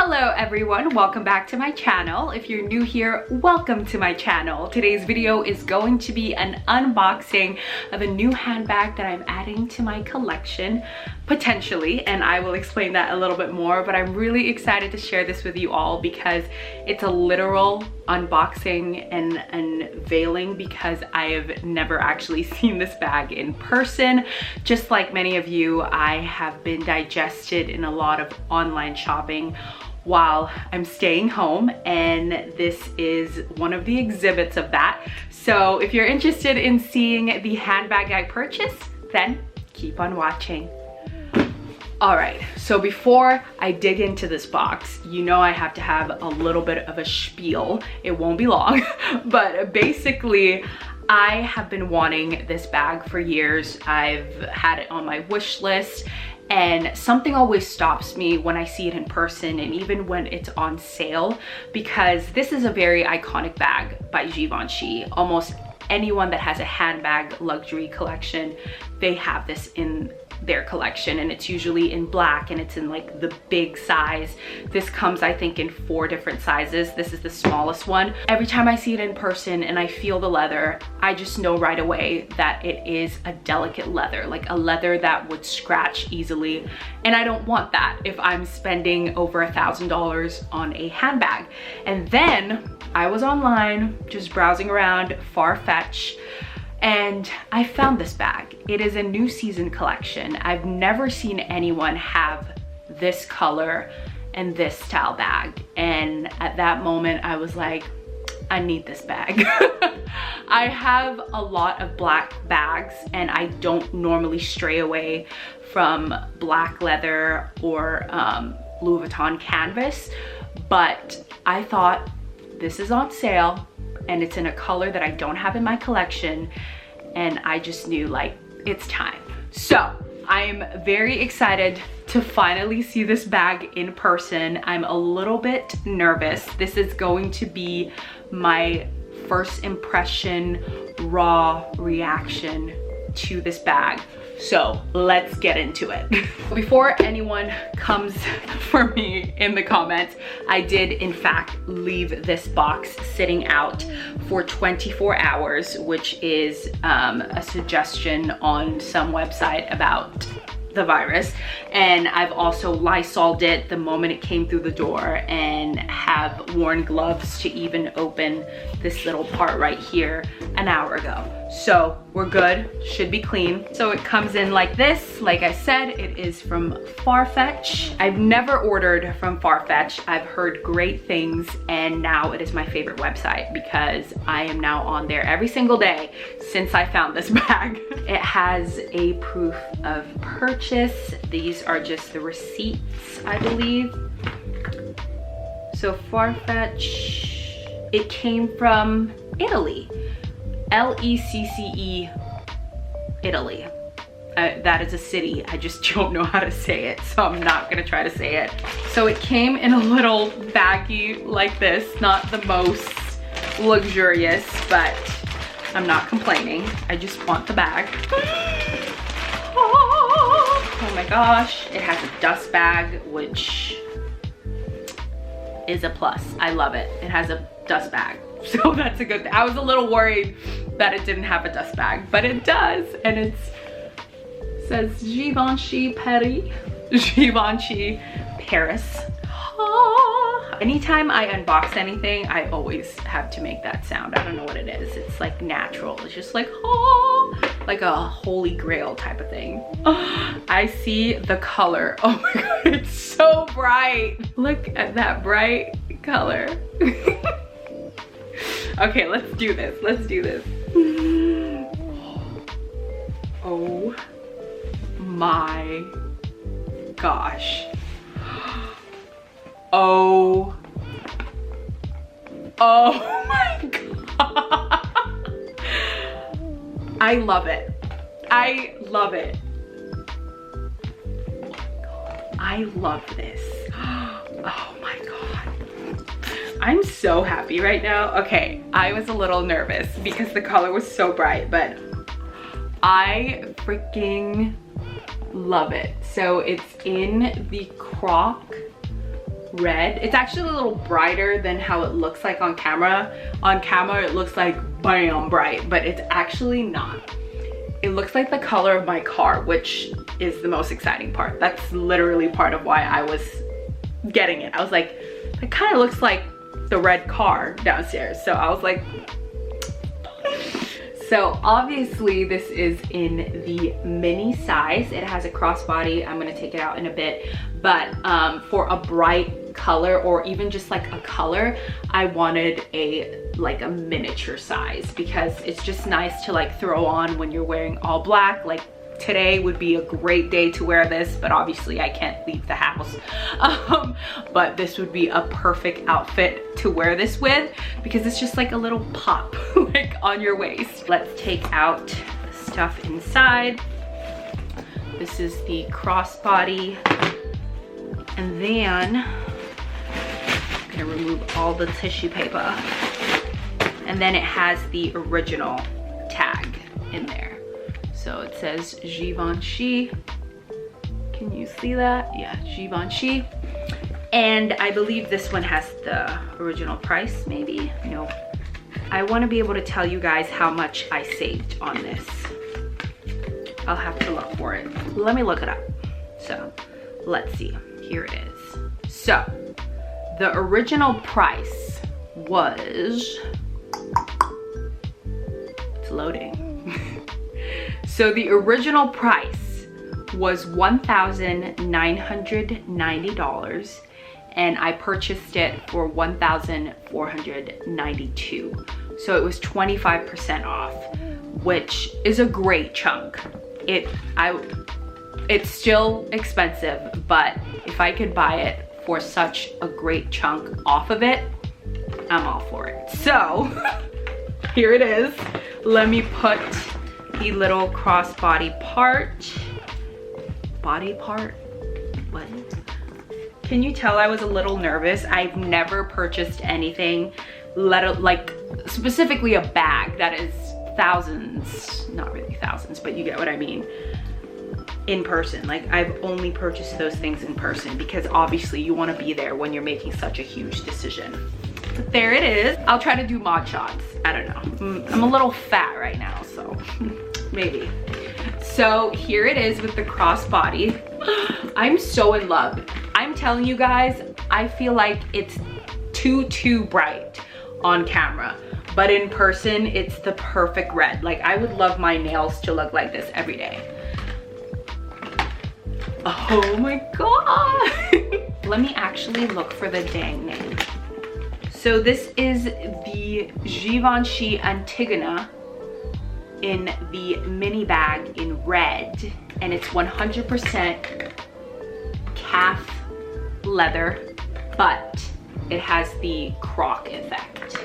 Hello everyone, welcome back to my channel. If you're new here, welcome to my channel. Today's video is going to be an unboxing of a new handbag that I'm adding to my collection, potentially, and I will explain that a little bit more, but I'm really excited to share this with you all because it's a literal unboxing and unveiling because I have never actually seen this bag in person. Just like many of you, I have been digested in a lot of online shopping while I'm staying home, and this is one of the exhibits of that. So if you're interested in seeing the handbag I purchased, then keep on watching. All right, so before I dig into this box, you know I have to have a little bit of a spiel. It won't be long, but basically I have been wanting this bag for years. I've had it on my wish list, and something always stops me when I see it in person and even when it's on sale, because this is a very iconic bag by Givenchy. Almost anyone that has a handbag luxury collection, they have this in their collection, and it's usually in black and it's in like the big size. This comes, I think, in 4 different sizes. This is the smallest one. Every time I see it in person and I feel the leather, I just know right away that it is a delicate leather, like a leather that would scratch easily, and I don't want that if I'm spending over $1,000 on a handbag. And then I was online just browsing around Farfetch, and I found this bag. It is a new season collection. I've never seen anyone have this color and this style bag. And at that moment, I was like, I need this bag. I have a lot of black bags and I don't normally stray away from black leather or Louis Vuitton canvas, but I thought this is on sale and it's in a color that I don't have in my collection, and I just knew like it's time. So I'm very excited to finally see this bag in person. I'm a little bit nervous. This is going to be my first impression, raw reaction to this bag. So let's get into it. Before anyone comes for me in the comments, I did in fact leave this box sitting out for 24 hours, which is a suggestion on some website about the virus. And I've also Lysoled it the moment it came through the door and have worn gloves to even open this little part right here an hour ago. So we're good, should be clean. So it comes in like this. Like I said, it is from Farfetch. I've never ordered from Farfetch. I've heard great things, and now it is my favorite website because I am now on there every single day since I found this bag. It has a proof of purchase. These are just the receipts, I believe. So Farfetch, it came from Italy. Lecce, Italy. That is a city. I just don't know how to say it, so I'm not gonna try to say it. So it came in a little baggie like this. Not the most luxurious, but I'm not complaining. I just want the bag. Oh my gosh. It has a dust bag, which is a plus. I love it. It has a dust bag. So that's a good thing. I was a little worried that it didn't have a dust bag, but it does. And it says Givenchy Paris. Givenchy Paris. Anytime I unbox anything, I always have to make that sound. I don't know what it is. It's like natural. It's just like, like a holy grail type of thing. I see the color. Oh my God, it's so bright. Look at that bright color. Okay, let's do this. Let's do this. Oh my gosh. Oh my God. I love it. I love it. I love this. Oh my God. I'm so happy right now. Okay, I was a little nervous because the color was so bright, but I freaking love it. So it's in the red. It's actually a little brighter than how it looks like on camera. On camera, it looks like bam bright, but it's actually not. It looks like the color of my car, which is the most exciting part. That's literally part of why I was getting it. I was like, it kind of looks like the red car downstairs. So I was like, so obviously this is in the mini size. It has a crossbody. I'm gonna take it out in a bit, but for a bright color, or even just like a color, I wanted like a miniature size, because it's just nice to like throw on when you're wearing all black. Like today would be a great day to wear this, but obviously I can't leave the house. But this would be a perfect outfit to wear this with, because it's just like a little pop like on your waist. Let's take out the stuff inside. This is the crossbody, and then I'm gonna remove all the tissue paper. And then it has the original tag in there. So it says Givenchy. Can you see that? Yeah, Givenchy. And I believe this one has the original price, maybe? No. I want to be able to tell you guys how much I saved on this. I'll have to look for it. Let me look it up. So let's see. Here it is. So the original price was, it's loading. So the original price was $1,990, and I purchased it for $1,492. So it was 25% off, which is a great chunk. It's still expensive, but if I could buy it for such a great chunk off of it, I'm all for it. So here it is. Let me put the little crossbody part. Body part? What? Can you tell I was a little nervous? I've never purchased anything, like specifically a bag that is thousands, not really thousands, but you get what I mean, in person. Like I've only purchased those things in person, because obviously you want to be there when you're making such a huge decision. But there it is. I'll try to do mod shots. I don't know. I'm a little fat right now, so maybe. So here it is with the crossbody. I'm so in love. I'm telling you guys, I feel like it's too bright on camera, but in person it's the perfect red. Like I would love my nails to look like this every day. Oh my god. Let me actually look for the dang name. So this is the Givenchy Antigona in the mini bag in red, and it's 100% calf leather, but it has the croc effect.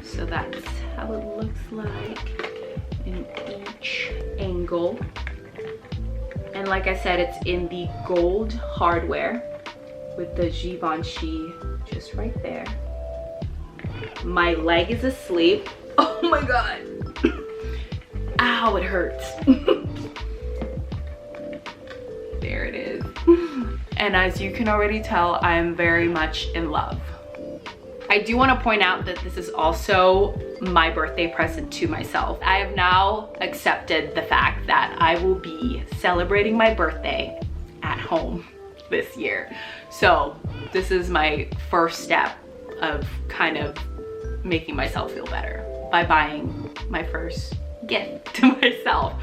So that's how it looks like in each angle. And like I said, it's in the gold hardware with the Givenchy just right there. My leg is asleep. Oh my god. Ow, it hurts. There it is. And as you can already tell, I am very much in love. I do want to point out that this is also my birthday present to myself. I have now accepted the fact that I will be celebrating my birthday at home this year. So this is my first step of kind of making myself feel better by buying my first gift to myself.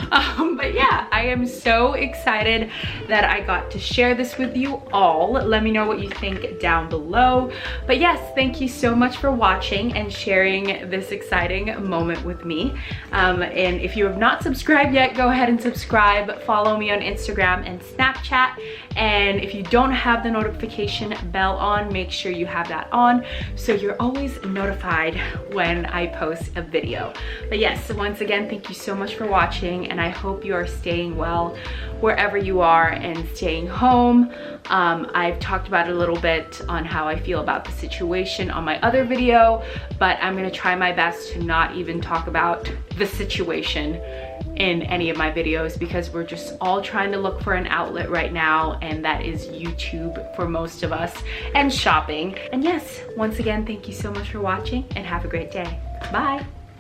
But yeah, I am so excited that I got to share this with you all. Let me know what you think down below. But yes, thank you so much for watching and sharing this exciting moment with me. And if you have not subscribed yet, go ahead and subscribe. Follow me on Instagram and Snapchat. And if you don't have the notification bell on, make sure you have that on so you're always notified when I post a video. But yes, once once again, thank you so much for watching, and I hope you are staying well wherever you are and staying home. I've talked about it a little bit on how I feel about the situation on my other video, but I'm gonna try my best to not even talk about the situation in any of my videos, because we're just all trying to look for an outlet right now, and that is YouTube for most of us, and shopping. And yes, once again, thank you so much for watching, and have a great day. Bye.